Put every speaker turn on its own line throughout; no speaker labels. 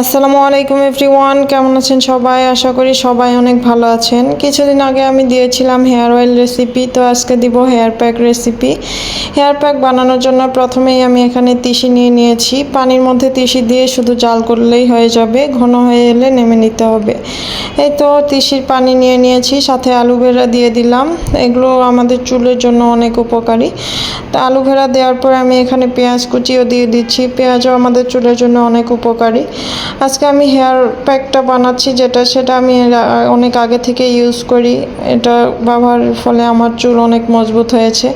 আসসালামু আলাইকুম এভরিওয়ান, কেমন আছেন সবাই? আশা করি সবাই অনেক ভালো আছেন। কিছুদিন আগে আমি দিয়েছিলাম হেয়ার অয়েল রেসিপি, তো আজকে দিব hair pack recipe. Hair pack বানানোর জন্য প্রথমেই আমি এখানে তিসি নিয়ে নিয়েছি। পানির মধ্যে তিসি দিয়ে শুধু জাল করলেই হয়ে যাবে, ঘন হয়ে এলে নেমে নিতে হবে। এই তো তিসির পানি নিয়ে নিয়েছি, সাথে অ্যালোভেরা দিয়ে দিলাম। এগুলো আমাদের চুলের জন্য অনেক উপকারী। তো অ্যালোভেরা দেওয়ার পর আমি এখানে পেঁয়াজ কুচিও দিয়ে দিচ্ছি। পেঁয়াজও আমাদের চুলের জন্য অনেক উপকারী। আজকে আমি হেয়ার প্যাকটা বানাচ্ছি সেটা আমি অনেক আগে থেকে ইউজ করি। এটা ব্যবহারের ফলে আমার চুল অনেক মজবুত হয়েছে।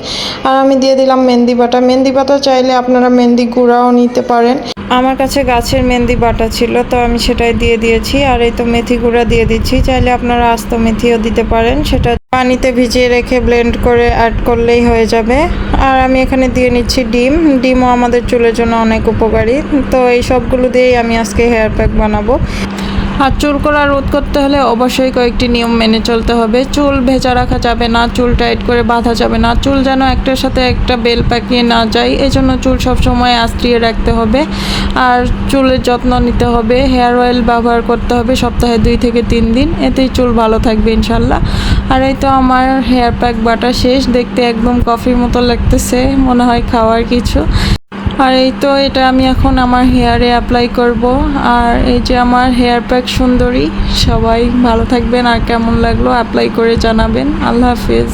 আর আমি দিয়ে দিলাম মেহেন্দি বাটা। মেহেন্দি বাটা চাইলে আপনারা মেহেন্দি গুঁড়াও নিতে পারেন। আমার কাছে গাছের মেহেন্দি বাটা ছিল, তো আমি সেটাই দিয়ে দিয়েছি। আর এই তো মেথি গুঁড়া দিয়ে দিচ্ছি, চাইলে আপনারা আস্ত মেথিও দিতে পারেন। সেটা পানিতে ভিজিয়ে রেখে ব্লেন্ড করে অ্যাড করলেই হয়ে যাবে। আর আমি এখানে দিয়ে নিচ্ছি ডিমও আমাদের চুলের জন্য অনেক উপকারী। তো এই সবগুলো দিয়েই আমি আজকে হেয়ার প্যাক বানাবো। আর চুল করা রোধ করতে হলে অবশ্যই কয়েকটি নিয়ম মেনে চলতে হবে। চুল ভেজা রাখা যাবে না, চুল টাইট করে বাঁধা যাবে না, চুল যেন একটার সাথে একটা বেল পাকিয়ে না যায়, এজন্য চুল সবসময় আঁচড়িয়ে রাখতে হবে। আর চুলের যত্ন নিতে হবে। হেয়ার অয়েল ব্যবহার করতে হবে সপ্তাহে 2 থেকে 3 দিন, এতেই চুল ভালো থাকবে ইনশাল্লাহ। আর এই তো আমার হেয়ার প্যাক বাটা শেষ। দেখতে একদম কফির মতো লাগতেছে, মনে হয় খাওয়ার কিছু। আর এই তো এটা আমি এখন আমার হেয়ারে অ্যাপ্লাই করব। আর এই যে আমার হেয়ার প্যাক সুন্দরী। সবাই ভালো থাকবেন, আর কেমন লাগলো অ্যাপ্লাই করে জানাবেন। আল্লাহ হাফেজ।